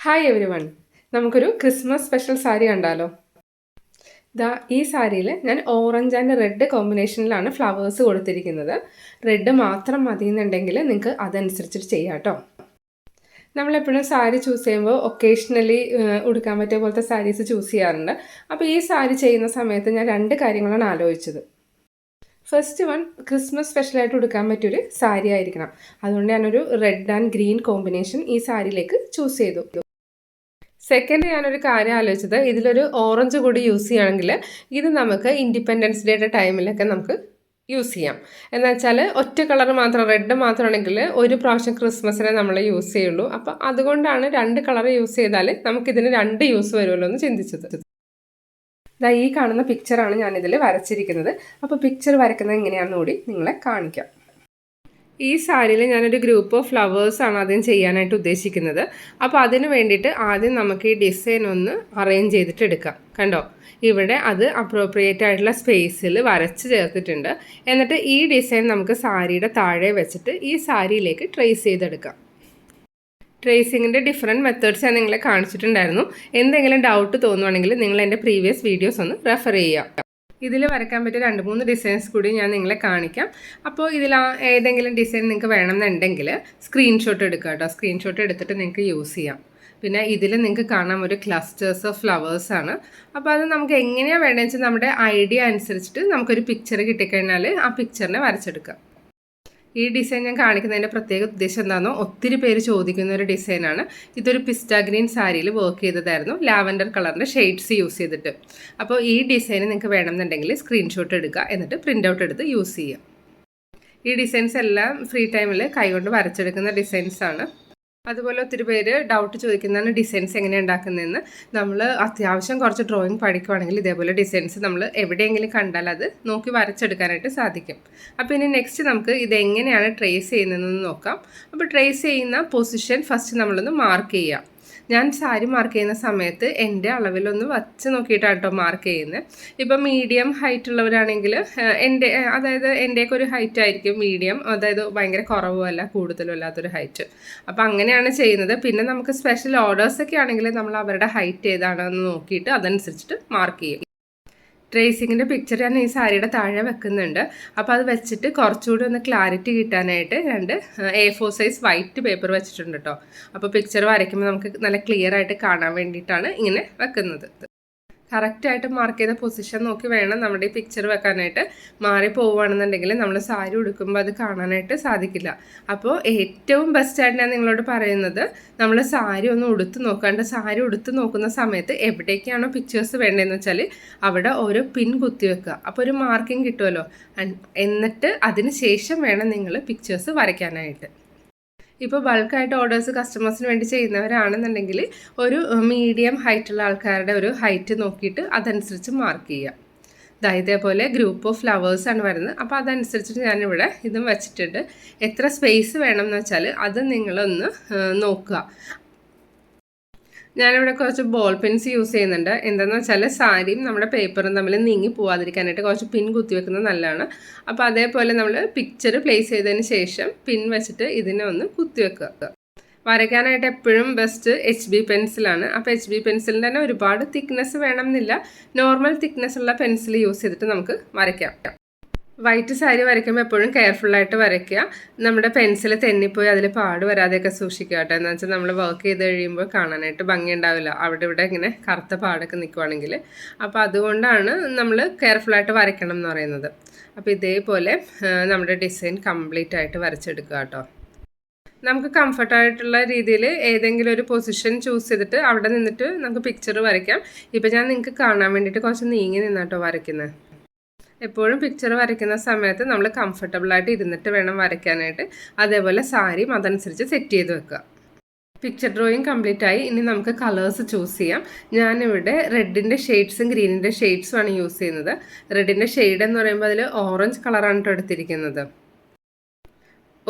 Hi every one, നമുക്കൊരു Christmas special sari കണ്ടാലോ. ഈ സാരിയിൽ ഞാൻ ഓറഞ്ച് ആൻഡ് റെഡ് കോമ്പിനേഷനിലാണ് ഫ്ലവേഴ്സ് കൊടുത്തിരിക്കുന്നത്. റെഡ് മാത്രം മതി എന്നുണ്ടെങ്കിൽ നിങ്ങൾക്ക് അതനുസരിച്ചിട്ട് ചെയ്യാം കേട്ടോ. നമ്മളെപ്പോഴും സാരി ചൂസ് ചെയ്യുമ്പോൾ ഒക്കേഷണലി ഉടുക്കാൻ പറ്റിയ പോലത്തെ സാരീസ് ചൂസ് ചെയ്യാറുണ്ട്. അപ്പോൾ ഈ സാരി ചെയ്യുന്ന സമയത്ത് ഞാൻ രണ്ട് കാര്യങ്ങളാണ് ആലോചിച്ചത്. ഫസ്റ്റ് വൺ, ക്രിസ്മസ് സ്പെഷ്യലായിട്ട് ഉടുക്കാൻ പറ്റിയൊരു സാരി ആയിരിക്കണം. അതുകൊണ്ട് ഞാനൊരു റെഡ് ആൻഡ് ഗ്രീൻ കോമ്പിനേഷൻ ഈ സാരിയിലേക്ക് ചൂസ് ചെയ്തു. സെക്കൻഡ്, ഞാനൊരു കാര്യം ആലോചിച്ചത്, ഇതിലൊരു ഓറഞ്ച് കൂടി യൂസ് ചെയ്യുകയാണെങ്കിൽ ഇത് നമുക്ക് ഇൻഡിപെൻഡൻസ് ഡേയുടെ ടൈമിലൊക്കെ നമുക്ക് യൂസ് ചെയ്യാം. എന്ന് വെച്ചാൽ ഒറ്റ കളർ മാത്രം, റെഡ് മാത്രമാണെങ്കിൽ ഒരു പ്രാവശ്യം ക്രിസ്മസിനെ നമ്മൾ യൂസ് ചെയ്യുള്ളൂ. അപ്പോൾ അതുകൊണ്ടാണ് രണ്ട് കളർ യൂസ് ചെയ്താൽ നമുക്കിതിന് രണ്ട് യൂസ് വരുമല്ലോ എന്ന് ചിന്തിച്ചത്. ഈ കാണുന്ന പിക്ചറാണ് ഞാനിതിൽ വരച്ചിരിക്കുന്നത്. അപ്പോൾ പിക്ചർ വരയ്ക്കുന്നത് എങ്ങനെയാണെന്ന് കൂടി നിങ്ങളെ കാണിക്കാം. ഈ സാരിയിൽ ഞാനൊരു ഗ്രൂപ്പ് ഓഫ് ഫ്ലവേഴ്സാണ് ആദ്യം ചെയ്യാനായിട്ട് ഉദ്ദേശിക്കുന്നത്. അപ്പോൾ അതിന് വേണ്ടിയിട്ട് ആദ്യം നമുക്ക് ഈ ഡിസൈൻ ഒന്ന് അറേഞ്ച് ചെയ്തിട്ട് എടുക്കാം. കണ്ടോ, ഇവിടെ അത് അപ്രോപ്രിയേറ്റ് ആയിട്ടുള്ള സ്പേസിൽ വരച്ച് ചേർത്തിട്ടുണ്ട്. എന്നിട്ട് ഈ ഡിസൈൻ നമുക്ക് സാരിയുടെ താഴെ വെച്ചിട്ട് ഈ സാരിയിലേക്ക് ട്രേസ് ചെയ്തെടുക്കാം. ട്രേസിങ്ങിൻ്റെ ഡിഫറെൻറ്റ് മെത്തേഡ്സ് ഞാൻ നിങ്ങളെ കാണിച്ചിട്ടുണ്ടായിരുന്നു. എന്തെങ്കിലും ഡൗട്ട് തോന്നുവാണെങ്കിൽ നിങ്ങൾ എൻ്റെ പ്രീവിയസ് വീഡിയോസ് ഒന്ന് റെഫർ ചെയ്യുക. ഇതിൽ വരയ്ക്കാൻ പറ്റിയ 2-3 ഡിസൈൻസ് കൂടി ഞാൻ നിങ്ങളെ കാണിക്കാം. അപ്പോൾ ഇതിൽ ഏതെങ്കിലും ഡിസൈൻ നിങ്ങൾക്ക് വേണമെന്നുണ്ടെങ്കിൽ സ്ക്രീൻഷോട്ട് എടുക്കുക കേട്ടോ. സ്ക്രീൻഷോട്ട് എടുത്തിട്ട് നിങ്ങൾക്ക് യൂസ് ചെയ്യാം. പിന്നെ ഇതിൽ നിങ്ങൾക്ക് കാണാം ഒരു ക്ലസ്റ്റേഴ്സ് ഓഫ് ഫ്ലവേഴ്സാണ്. അപ്പോൾ അത് നമുക്ക് എങ്ങനെയാണ് വേണ്ടതെന്ന് വെച്ചാൽ നമ്മുടെ ഐഡിയ അനുസരിച്ചിട്ട് നമുക്കൊരു പിക്ചർ കിട്ടിക്കഴിഞ്ഞാൽ ആ പിക്ചറിനെ വരച്ചെടുക്കാം. ഈ ഡിസൈൻ ഞാൻ കാണിക്കുന്നതിൻ്റെ പ്രത്യേക ഉദ്ദേശം എന്താണെന്നോ, ഒത്തിരി പേര് ചോദിക്കുന്ന ഒരു ഡിസൈനാണ്. ഇതൊരു പിസ്റ്റാ ഗ്രീൻ സാരിയിൽ വർക്ക് ചെയ്തതായിരുന്നു, ലാവൻഡർ കളറിൻ്റെ ഷെയ്ഡ്സ് യൂസ് ചെയ്തിട്ട്. അപ്പോൾ ഈ ഡിസൈൻ നിങ്ങൾക്ക് വേണമെന്നുണ്ടെങ്കിൽ സ്ക്രീൻഷോട്ട് എടുക്കുക, എന്നിട്ട് പ്രിൻ്റ് ഔട്ട് എടുത്ത് യൂസ് ചെയ്യുക. ഈ ഡിസൈൻസ് എല്ലാം ഫ്രീ ടൈമിൽ കൈകൊണ്ട് വരച്ചെടുക്കുന്ന ഡിസൈൻസാണ്. അതുപോലെ ഒത്തിരി പേര് ഡൗട്ട് ചോദിക്കുന്നതാണ് ഡിസൈൻസ് എങ്ങനെയാണ് ഉണ്ടാക്കുന്നതെന്ന്. നമ്മൾ അത്യാവശ്യം കുറച്ച് ഡ്രോയിങ് പഠിക്കുവാണെങ്കിൽ ഇതേപോലെ ഡിസൈൻസ് നമ്മൾ എവിടെയെങ്കിലും കണ്ടാൽ അത് നോക്കി വരച്ചെടുക്കാനായിട്ട് സാധിക്കും. അപ്പോൾ ഇനി നെക്സ്റ്റ് നമുക്ക് ഇതെങ്ങനെയാണ് ട്രേസ് ചെയ്യുന്നതെന്ന് നോക്കാം. അപ്പോൾ ട്രേസ് ചെയ്യുന്ന പൊസിഷൻ ഫസ്റ്റ് നമ്മളൊന്ന് മാർക്ക് ചെയ്യാം. ഞാൻ സാരി മാർക്ക് ചെയ്യുന്ന സമയത്ത് എൻ്റെ അളവിലൊന്ന് വച്ച് നോക്കിയിട്ടാണ് കേട്ടോ മാർക്ക് ചെയ്യുന്നത്. ഇപ്പം മീഡിയം ഹൈറ്റ് ഉള്ളവരാണെങ്കിൽ അതായത് എൻ്റെയൊക്കെ ഒരു ഹൈറ്റ് ആയിരിക്കും മീഡിയം, അതായത് ഭയങ്കര കുറവും അല്ല കൂടുതലും അല്ലാത്തൊരു ഹൈറ്റ്. അപ്പോൾ അങ്ങനെയാണ് ചെയ്യുന്നത്. പിന്നെ നമുക്ക് സ്പെഷ്യൽ ഓർഡേഴ്സൊക്കെ ആണെങ്കിൽ നമ്മൾ അവരുടെ ഹൈറ്റ് ഏതാണെന്ന് നോക്കിയിട്ട് അതനുസരിച്ചിട്ട് മാർക്ക് ചെയ്യും. ട്രേസിങ്ങിൻ്റെ പിക്ചർ ഞാൻ ഈ സാരിയുടെ താഴെ വെക്കുന്നുണ്ട്. അപ്പോൾ അത് വെച്ചിട്ട് കുറച്ചുകൂടി ഒന്ന് ക്ലാരിറ്റി കിട്ടാനായിട്ട് 2 A4 സൈസ് വൈറ്റ് പേപ്പർ വെച്ചിട്ടുണ്ട് കേട്ടോ. അപ്പോൾ പിക്ചർ വരയ്ക്കുമ്പോൾ നമുക്ക് നല്ല ക്ലിയർ ആയിട്ട് കാണാൻ വേണ്ടിയിട്ടാണ് ഇങ്ങനെ വെക്കുന്നത്. കറക്റ്റായിട്ട് മാർക്ക് ചെയ്ത പൊസിഷൻ നോക്കി വേണം നമ്മുടെ ഈ പിക്ചർ വെക്കാനായിട്ട്. മാറി പോവുകയാണെന്നുണ്ടെങ്കിൽ നമ്മൾ സാരി ഉടുക്കുമ്പോൾ അത് കാണാനായിട്ട് സാധിക്കില്ല. അപ്പോൾ ഏറ്റവും ബെസ്റ്റായിട്ട് ഞാൻ നിങ്ങളോട് പറയുന്നത്, നമ്മൾ സാരി ഒന്ന് ഉടുത്ത് നോക്കാണ്ട് സാരി ഉടുത്ത് നോക്കുന്ന സമയത്ത് എവിടേക്കാണോ പിക്ചേഴ്സ് വേണ്ടതെന്ന് വെച്ചാൽ അവിടെ ഓരോ പിൻ കുത്തി വെക്കുക. അപ്പോൾ ഒരു മാർക്കിംഗ് കിട്ടുമല്ലോ. എന്നിട്ട് അതിന് ശേഷം വേണം നിങ്ങൾ പിക്ചേഴ്സ് വരയ്ക്കാനായിട്ട്. ഇപ്പോൾ ബൾക്കായിട്ട് ഓർഡേഴ്സ് കസ്റ്റമേഴ്സിന് വേണ്ടി ചെയ്യുന്നവരാണെന്നുണ്ടെങ്കിൽ ഒരു മീഡിയം ഹൈറ്റുള്ള ആൾക്കാരുടെ ഒരു ഹൈറ്റ് നോക്കിയിട്ട് അതനുസരിച്ച് മാർക്ക് ചെയ്യുക. ഇതേപോലെ ഗ്രൂപ്പ് ഓഫ് ഫ്ലവേഴ്സാണ് വരുന്നത്. അപ്പോൾ അതനുസരിച്ചിട്ട് ഞാനിവിടെ ഇതും വെച്ചിട്ടുണ്ട്. എത്ര സ്പേസ് വേണം എന്ന് വെച്ചാൽ അത് നിങ്ങളൊന്ന് നോക്കുക. ഞാനിവിടെ കുറച്ച് ബോൾ പെൻസ് യൂസ് ചെയ്യുന്നുണ്ട്. എന്താണെന്ന് വെച്ചാൽ സാരിയും നമ്മുടെ പേപ്പറും തമ്മിൽ നീങ്ങി പോവാതിരിക്കാനായിട്ട് കുറച്ച് പിൻ കുത്തി വെക്കുന്നത് നല്ലതാണ്. അപ്പോൾ അതേപോലെ നമ്മൾ പിക്ചർ പ്ലേസ് ചെയ്തതിന് ശേഷം പിൻ വെച്ചിട്ട് ഇതിനെ ഒന്ന് കുത്തി വെക്കുക. വരയ്ക്കാനായിട്ട് എപ്പോഴും ബെസ്റ്റ് HB പെൻസിലാണ്. അപ്പോൾ HB പെൻസിലിന് തന്നെ ഒരുപാട് തിക്നെസ് വേണമെന്നില്ല. നോർമൽ തിക്നെസ് ഉള്ള പെൻസിൽ യൂസ് ചെയ്തിട്ട് നമുക്ക് വരയ്ക്കാം. വൈറ്റ് സാരി വരയ്ക്കുമ്പോൾ എപ്പോഴും കെയർഫുള്ളായിട്ട് വരയ്ക്കുക. നമ്മുടെ പെൻസിൽ തെന്നിപ്പോയി അതിൽ പാട് വരാതെയൊക്കെ സൂക്ഷിക്കുക കേട്ടോ. എന്ന് വെച്ചാൽ നമ്മൾ വർക്ക് ചെയ്ത് കഴിയുമ്പോൾ കാണാനായിട്ട് ഭംഗി ഉണ്ടാവില്ല, അവിടെ ഇവിടെ ഇങ്ങനെ കറുത്ത പാടൊക്കെ നിൽക്കുവാണെങ്കിൽ. അപ്പോൾ അതുകൊണ്ടാണ് നമ്മൾ കെയർഫുള്ളായിട്ട് വരയ്ക്കണം എന്ന് പറയുന്നത്. അപ്പോൾ ഇതേപോലെ നമ്മുടെ ഡിസൈൻ കംപ്ലീറ്റ് ആയിട്ട് വരച്ചെടുക്കുക കേട്ടോ. നമുക്ക് കംഫർട്ടായിട്ടുള്ള രീതിയിൽ ഏതെങ്കിലും ഒരു പൊസിഷൻ ചൂസ് ചെയ്തിട്ട് അവിടെ നിന്നിട്ട് നമുക്ക് പിക്ചർ വരയ്ക്കാം. ഇപ്പോൾ ഞാൻ നിങ്ങൾക്ക് കാണാൻ വേണ്ടിയിട്ട് കുറച്ച് നീങ്ങി നിന്നാട്ടോ വരയ്ക്കുന്നത്. എപ്പോഴും പിക്ചർ വരയ്ക്കുന്ന സമയത്ത് നമ്മൾ കംഫർട്ടബിളായിട്ട് ഇരുന്നിട്ട് വേണം വരയ്ക്കാനായിട്ട്. അതേപോലെ സാരിയും അതനുസരിച്ച് സെറ്റ് ചെയ്ത് വെക്കുക. പിക്ചർ ഡ്രോയിങ് കംപ്ലീറ്റ് ആയി. ഇനി നമുക്ക് കളേഴ്സ് ചൂസ് ചെയ്യാം. ഞാനിവിടെ റെഡിൻ്റെ ഷെയ്ഡ്സും ഗ്രീനിൻ്റെ ഷെയ്ഡ്സുമാണ് യൂസ് ചെയ്യുന്നത്. റെഡിൻ്റെ ഷെയ്ഡ് എന്ന് പറയുമ്പോൾ അതിൽ ഓറഞ്ച് കളറാണ് കേട്ടോ എടുത്തിരിക്കുന്നത്.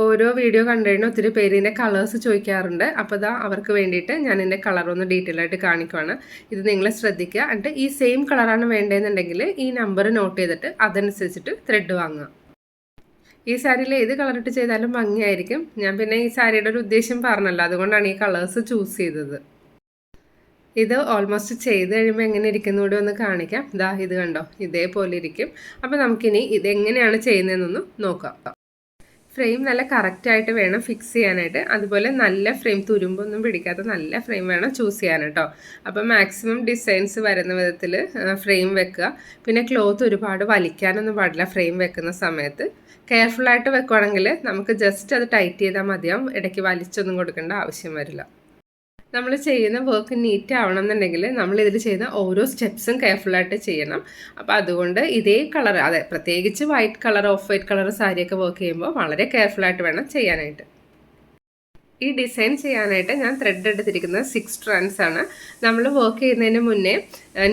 ഓരോ വീഡിയോ കണ്ടു കഴിഞ്ഞാൽ ഒത്തിരി പേര് ഇതിൻ്റെ കളേഴ്സ് ചോദിക്കാറുണ്ട്. അപ്പോൾ അവർക്ക് വേണ്ടിയിട്ട് ഞാൻ ഇതിൻ്റെ കളറൊന്ന് ഡീറ്റെയിൽ ആയിട്ട് കാണിക്കുവാണ്. ഇത് നിങ്ങൾ ശ്രദ്ധിക്കുക. എന്നിട്ട് ഈ സെയിം കളറാണ് വേണ്ടതെന്നുണ്ടെങ്കിൽ ഈ നമ്പർ നോട്ട് ചെയ്തിട്ട് അതനുസരിച്ചിട്ട് ത്രെഡ് വാങ്ങുക. ഈ സാരിയിൽ ഏത് കളറിട്ട് ചെയ്താലും ഭംഗിയായിരിക്കും. ഞാൻ പിന്നെ ഈ സാരിയുടെ ഒരു ഉദ്ദേശം പറഞ്ഞല്ലോ, അതുകൊണ്ടാണ് ഈ കളേഴ്സ് ചൂസ് ചെയ്തത്. ഇത് ഓൾമോസ്റ്റ് ചെയ്ത് കഴിയുമ്പോൾ എങ്ങനെ ഇരിക്കുന്നൂടെ ഒന്ന് കാണിക്കാം. ദാ ഇത് കണ്ടോ, ഇതേപോലെ ഇരിക്കും. അപ്പോൾ നമുക്കിനി ഇതെങ്ങനെയാണ് ചെയ്യുന്നതെന്നൊന്ന് നോക്കാം. ഫ്രെയിം നല്ല കറക്റ്റായിട്ട് വേണം ഫിക്സ് ചെയ്യാനായിട്ട്. അതുപോലെ നല്ല ഫ്രെയിം, തുരുമ്പൊന്നും പിടിക്കാത്ത നല്ല ഫ്രെയിം വേണം ചൂസ് ചെയ്യാൻ കേട്ടോ. അപ്പോൾ മാക്സിമം ഡിസൈൻസ് വരുന്ന വിധത്തിൽ ഫ്രെയിം വെക്കുക. പിന്നെ ക്ലോത്ത് ഒരുപാട് വലിക്കാനൊന്നും പാടില്ല ഫ്രെയിം വെക്കുന്ന സമയത്ത്. കെയർഫുള്ളായിട്ട് വെക്കുകയാണെങ്കിൽ നമുക്ക് ജസ്റ്റ് അത് ടൈറ്റ് ചെയ്താൽ മതിയാവും, ഇടയ്ക്ക് വലിച്ചൊന്നും കൊടുക്കേണ്ട ആവശ്യം വരില്ല. നമ്മൾ ചെയ്യുന്ന വർക്ക് നീറ്റ് ആവണം എന്നുണ്ടെങ്കിൽ നമ്മൾ ഇതിൽ ചെയ്യുന്ന ഓരോ സ്റ്റെപ്സും കെയർഫുള്ളായിട്ട് ചെയ്യണം. അപ്പോൾ അതുകൊണ്ട് ഇതേ കളർ, അതെ പ്രത്യേകിച്ച് white colour, of white colour സാരിയൊക്കെ വർക്ക് ചെയ്യുമ്പോൾ വളരെ കെയർഫുള്ളായിട്ട് വേണം ചെയ്യാനായിട്ട്. ഈ ഡിസൈൻ ചെയ്യാനായിട്ട് ഞാൻ ത്രെഡ് എടുത്തിരിക്കുന്നത് 6 strands ആണ്. നമ്മൾ വർക്ക് ചെയ്യുന്നതിന് മുന്നേ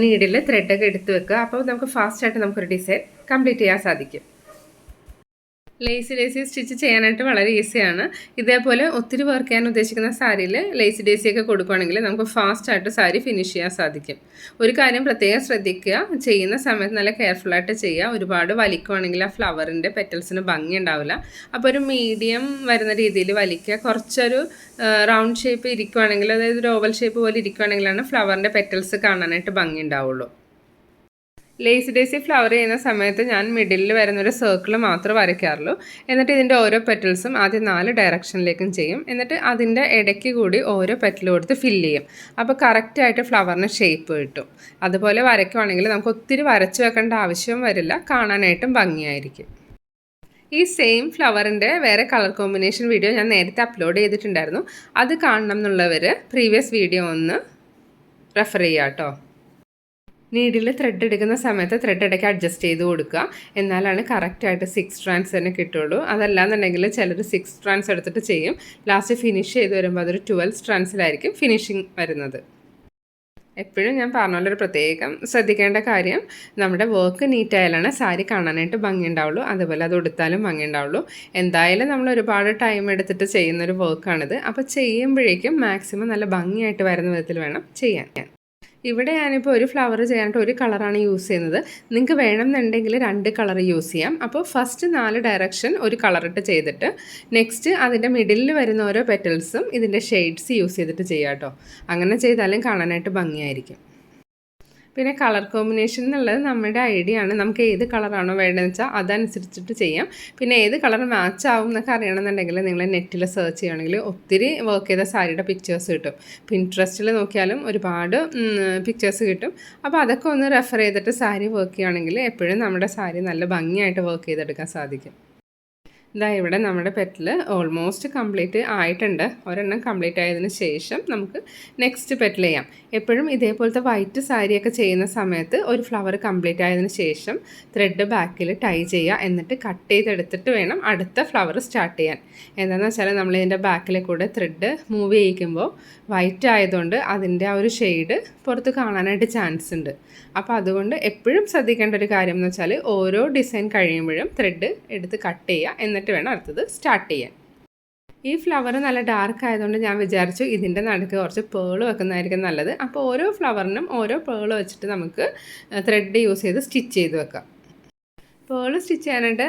നീഡിൽ ത്രെഡൊക്കെ എടുത്ത് വെക്കുക. അപ്പോൾ നമുക്ക് ഫാസ്റ്റായിട്ട് നമുക്കൊരു ഡിസൈൻ കംപ്ലീറ്റ് ചെയ്യാൻ സാധിക്കും. ലേസി സ്റ്റിച്ച് ചെയ്യാനായിട്ട് വളരെ ഈസിയാണ്. ഇതേപോലെ ഒത്തിരി വർക്ക് ചെയ്യാൻ ഉദ്ദേശിക്കുന്ന സാരിയിൽ ലേസി ഡേസിയൊക്കെ കൊടുക്കുകയാണെങ്കിൽ നമുക്ക് ഫാസ്റ്റായിട്ട് സാരി ഫിനിഷ് ചെയ്യാൻ സാധിക്കും. ഒരു കാര്യം പ്രത്യേകം ശ്രദ്ധിക്കുക, ചെയ്യുന്ന സമയത്ത് നല്ല കെയർഫുള്ളായിട്ട് ചെയ്യുക. ഒരുപാട് വലിക്കുകയാണെങ്കിൽ ആ ഫ്ലവറിൻ്റെ പെറ്റൽസിന് ഭംഗി ഉണ്ടാവില്ല. അപ്പോൾ ഒരു മീഡിയം വരുന്ന രീതിയിൽ വലിക്കുക. കുറച്ചൊരു റൗണ്ട് ഷേപ്പ് ഇരിക്കുകയാണെങ്കിൽ, അതായത് ഒരു ഓവൽ ഷേപ്പ് പോലെ ഇരിക്കുകയാണെങ്കിലാണ് ഫ്ലവറിൻ്റെ പെറ്റൽസ് കാണാനായിട്ട് ഭംഗി ഉണ്ടാവുള്ളൂ. ലേസി ഡേസി ഫ്ലവർ ചെയ്യുന്ന സമയത്ത് ഞാൻ മിഡിലിൽ വരുന്നൊരു സർക്കിൾ മാത്രമേ വരയ്ക്കാറുള്ളൂ. എന്നിട്ട് ഇതിൻ്റെ ഓരോ പെറ്റൽസും ആദ്യം 4 ഡയറക്ഷനിലേക്കും ചെയ്യും. എന്നിട്ട് അതിൻ്റെ ഇടയ്ക്ക് കൂടി ഓരോ പെറ്റൽ കൊടുത്ത് ഫില്ല് ചെയ്യും. അപ്പോൾ കറക്റ്റായിട്ട് ഫ്ലവറിന് ഷേപ്പ് കിട്ടും. അതുപോലെ വരയ്ക്കുവാണെങ്കിൽ നമുക്ക് ഒത്തിരി വരച്ച് വെക്കേണ്ട ആവശ്യവും വരില്ല, കാണാനായിട്ടും ഭംഗിയായിരിക്കും. ഈ സെയിം ഫ്ലവറിൻ്റെ വേറെ കളർ കോമ്പിനേഷൻ വീഡിയോ ഞാൻ നേരത്തെ അപ്ലോഡ് ചെയ്തിട്ടുണ്ടായിരുന്നു. അത് കാണണം എന്നുള്ളവർ പ്രീവിയസ് വീഡിയോ ഒന്ന് റെഫർ ചെയ്യുക കേട്ടോ. നീഡിൽ ത്രെഡ് എടുക്കുന്ന സമയത്ത് ത്രെഡ് ഇടയ്ക്ക് അഡ്ജസ്റ്റ് ചെയ്ത് കൊടുക്കുക. എന്നാലാണ് കറക്റ്റായിട്ട് 6 strands തന്നെ കിട്ടുള്ളൂ. അതല്ലാന്നുണ്ടെങ്കിൽ ചിലർ 6 strands എടുത്തിട്ട് ചെയ്യും. ലാസ്റ്റ് ഫിനിഷ് ചെയ്ത് വരുമ്പോൾ അതൊരു 12 strandsലായിരിക്കും ഫിനിഷിങ് വരുന്നത്. എപ്പോഴും ഞാൻ പറഞ്ഞുള്ളൊരു പ്രത്യേകം ശ്രദ്ധിക്കേണ്ട കാര്യം, നമ്മുടെ വർക്ക് നീറ്റായാലാണ് സാരി കാണാനായിട്ട് ഭംഗി ഉണ്ടാവുള്ളൂ. അതുപോലെ അത് ഉടുത്താലും ഭംഗി ഉണ്ടാവുള്ളൂ. എന്തായാലും നമ്മൾ ഒരുപാട് ടൈം എടുത്തിട്ട് ചെയ്യുന്നൊരു വർക്കാണിത്. അപ്പോൾ ചെയ്യുമ്പോഴേക്കും മാക്സിമം നല്ല ഭംഗിയായിട്ട് വരുന്ന വിധത്തിൽ വേണം ചെയ്യാൻ. ഇവിടെ ഞാനിപ്പോൾ ഒരു ഫ്ലവർ ചെയ്യാനായിട്ട് ഒരു കളറാണ് യൂസ് ചെയ്യുന്നത്. നിങ്ങൾക്ക് വേണമെന്നുണ്ടെങ്കിൽ 2 കളർ യൂസ് ചെയ്യാം. അപ്പോൾ ഫസ്റ്റ് 4 ഡയറക്ഷൻ ഒരു കളറിട്ട് ചെയ്തിട്ട് നെക്സ്റ്റ് അതിൻ്റെ മിഡിലിൽ വരുന്ന ഓരോ പെറ്റൽസും ഇതിൻ്റെ ഷെയ്ഡ്സ് യൂസ് ചെയ്തിട്ട് ചെയ്യാം കേട്ടോ. അങ്ങനെ ചെയ്താലും കാണാനായിട്ട് ഭംഗിയായിരിക്കും. പിന്നെ കളർ കോമ്പിനേഷൻ എന്നുള്ളത് നമ്മുടെ ഐഡിയ ആണ്. നമുക്ക് ഏത് കളറാണോ വേണ്ടതെന്ന് വെച്ചാൽ അതനുസരിച്ചിട്ട് ചെയ്യാം. പിന്നെ ഏത് കളർ മാച്ച് ആവും എന്നൊക്കെ അറിയണമെന്നുണ്ടെങ്കിൽ നിങ്ങൾ നെറ്റിൽ സെർച്ച് ചെയ്യുകയാണെങ്കിൽ ഒത്തിരി വർക്ക് ചെയ്ത സാരിയുടെ പിക്ചേഴ്സ് കിട്ടും. പിൻട്രസ്റ്റിൽ നോക്കിയാലും ഒരുപാട് പിക്ചേഴ്സ് കിട്ടും. അപ്പോൾ അതൊക്കെ ഒന്ന് റെഫർ ചെയ്തിട്ട് സാരി വർക്ക് ചെയ്യുകയാണെങ്കിൽ എപ്പോഴും നമ്മുടെ സാരി നല്ല ഭംഗിയായിട്ട് വർക്ക് ചെയ്തെടുക്കാൻ സാധിക്കും. ഇതാ ഇവിടെ നമ്മുടെ പെറ്റൽ ഓൾമോസ്റ്റ് കംപ്ലീറ്റ് ആയിട്ടുണ്ട്. ഒരെണ്ണം കംപ്ലീറ്റ് ആയതിന് ശേഷം നമുക്ക് നെക്സ്റ്റ് പെറ്റൽ ചെയ്യാം. എപ്പോഴും ഇതേപോലത്തെ വൈറ്റ് സാരിയൊക്കെ ചെയ്യുന്ന സമയത്ത് ഒരു ഫ്ലവർ കംപ്ലീറ്റ് ആയതിന് ശേഷം ത്രെഡ് ബാക്കിൽ ടൈ ചെയ്യുക. എന്നിട്ട് കട്ട് ചെയ്തെടുത്തിട്ട് വേണം അടുത്ത ഫ്ലവർ സ്റ്റാർട്ട് ചെയ്യാൻ. എന്താണെന്ന് വെച്ചാൽ നമ്മളിതിൻ്റെ ബാക്കിൽ കൂടെ ത്രെഡ് മൂവ് ചെയ്യിക്കുമ്പോൾ വൈറ്റ് ആയതുകൊണ്ട് അതിൻ്റെ ആ ഒരു ഷെയ്ഡ് പുറത്ത് കാണാനായിട്ട് ചാൻസ് ഉണ്ട്. അപ്പോൾ അതുകൊണ്ട് എപ്പോഴും ശ്രദ്ധിക്കേണ്ട ഒരു കാര്യം എന്ന് വെച്ചാൽ ഓരോ ഡിസൈൻ കഴിയുമ്പോഴും ത്രെഡ് എടുത്ത് കട്ട് ചെയ്യുക. എന്നിട്ട് വേണം അടുത്തത് സ്റ്റാർട്ട് ചെയ്യാൻ. ഈ ഫ്ലവർ നല്ല ഡാർക്ക് ആയതുകൊണ്ട് ഞാൻ വിചാരിച്ചു ഇതിൻ്റെ നടുക്ക് കുറച്ച് പേൾ വെക്കുന്നതായിരിക്കും നല്ലത്. അപ്പോൾ ഓരോ ഫ്ലവറിനും ഓരോ പേൾ വെച്ചിട്ട് നമുക്ക് ത്രെഡ് യൂസ് ചെയ്ത് സ്റ്റിച്ച് ചെയ്ത് വെക്കാം. പേൾ സ്റ്റിച്ച് ചെയ്യാനായിട്ട്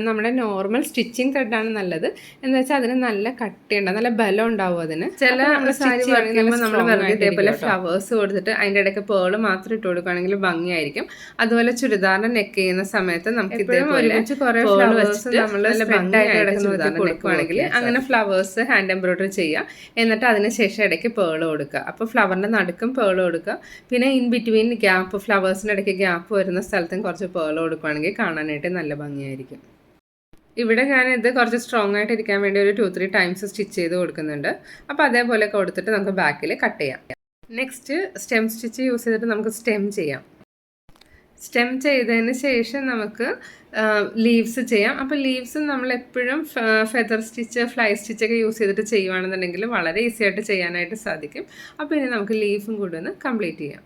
നമ്മുടെ നോർമൽ സ്റ്റിച്ചിങ് ത്രെഡാണ് നല്ലത്. എന്ന് വെച്ചാൽ അതിന് നല്ല കട്ടിയുണ്ടാവും, നല്ല ബലം ഉണ്ടാവും അതിന്. ചില സാരി പറയുമ്പോൾ നമ്മൾ വെറുതെ ഇതേപോലെ ഫ്ലവേഴ്സ് കൊടുത്തിട്ട് അതിൻ്റെ ഇടയ്ക്ക് പേൾ മാത്രം ഇട്ട് കൊടുക്കുകയാണെങ്കിൽ ഭംഗിയായിരിക്കും. അതുപോലെ ചുരിദാറിൻ്റെ നെക്ക് ചെയ്യുന്ന സമയത്ത് നമുക്ക് ഇതേപോലെ കുറേ ഫ്ലവേഴ്സ് നമ്മൾ കൊടുക്കുകയാണെങ്കിൽ അങ്ങനെ ഫ്ലവേഴ്സ് ഹാൻഡ് എംബ്രോയിഡറി ചെയ്യുക. എന്നിട്ട് അതിന് ശേഷം ഇടയ്ക്ക് പേൾ കൊടുക്കുക. അപ്പോൾ ഫ്ലവറിൻ്റെ നടുക്കും പേൾ കൊടുക്കുക. പിന്നെ ഇൻ ബിറ്റ്വീൻ ഗ്യാപ്പ്, ഫ്ലവേഴ്സിൻ്റെ ഇടയ്ക്ക് ഗ്യാപ്പ് വരുന്ന സ്ഥലത്തും കുറച്ച് പേൾ കൊടുക്കുകയാണെങ്കിൽ കാണാനായിട്ട് നല്ല ഭംഗിയായിരിക്കും. ഇവിടെ ഞാനിത് കുറച്ച് സ്ട്രോങ് ആയിട്ട് ഇരിക്കാൻ വേണ്ടി ഒരു 2-3 ടൈംസ് സ്റ്റിച്ച് ചെയ്ത് കൊടുക്കുന്നുണ്ട്. അപ്പോൾ അതേപോലെ കൊടുത്തിട്ട് നമുക്ക് ബാക്കിൽ കട്ട് ചെയ്യാം. നെക്സ്റ്റ് സ്റ്റെം സ്റ്റിച്ച് യൂസ് ചെയ്തിട്ട് നമുക്ക് സ്റ്റെം ചെയ്യാം. സ്റ്റെം ചെയ്തതിന് ശേഷം നമുക്ക് ലീവ്സ് ചെയ്യാം. അപ്പോൾ ലീവ്സ് നമ്മൾ എപ്പോഴും ഫെദർ സ്റ്റിച്ച്, ഫ്ലൈ സ്റ്റിച്ചൊക്കെ യൂസ് ചെയ്തിട്ട് ചെയ്യുകയാണെന്നുണ്ടെങ്കിൽ വളരെ ഈസി ആയിട്ട് ചെയ്യാനായിട്ട് സാധിക്കും. അപ്പോൾ ഇനി നമുക്ക് ലീഫും കൂടി ഒന്ന് കംപ്ലീറ്റ് ചെയ്യാം.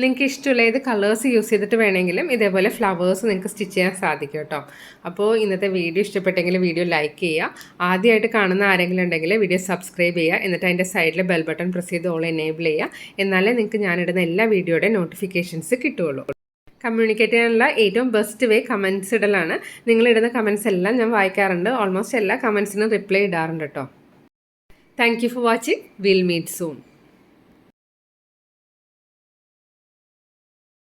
നിങ്ങൾക്ക് ഇഷ്ടമുള്ള ഏത് കളേഴ്സ് യൂസ് ചെയ്തിട്ട് വേണമെങ്കിലും ഇതേപോലെ ഫ്ലവേഴ്സ് നിങ്ങൾക്ക് സ്റ്റിച്ച് ചെയ്യാൻ സാധിക്കും കേട്ടോ. അപ്പോൾ ഇന്നത്തെ വീഡിയോ ഇഷ്ടപ്പെട്ടെങ്കിൽ വീഡിയോ ലൈക്ക് ചെയ്യുക. ആദ്യമായിട്ട് കാണുന്ന ആരെങ്കിലും ഉണ്ടെങ്കിൽ വീഡിയോ സബ്സ്ക്രൈബ് ചെയ്യുക. എന്നിട്ട് അതിൻ്റെ സൈഡിൽ ബെൽ ബട്ടൺ പ്രസ് ചെയ്ത് ഓൾ എനേബിൾ ചെയ്യുക. എന്നാലേ നിങ്ങൾക്ക് ഞാനിടുന്ന എല്ലാ വീഡിയോയുടെ നോട്ടിഫിക്കേഷൻസ് കിട്ടുകയുള്ളൂ. കമ്മ്യൂണിക്കേറ്റ് ചെയ്യാനുള്ള ഏറ്റവും ബെസ്റ്റ് വേ കമൻസ് ഇടലാണ്. നിങ്ങളിടുന്ന കമൻസ് എല്ലാം ഞാൻ വായിക്കാറുണ്ട്. ഓൾമോസ്റ്റ് എല്ലാ കമൻസിനും റിപ്ലൈ ഇടാറുണ്ട് കേട്ടോ. Thank you for watching. Will meet soon.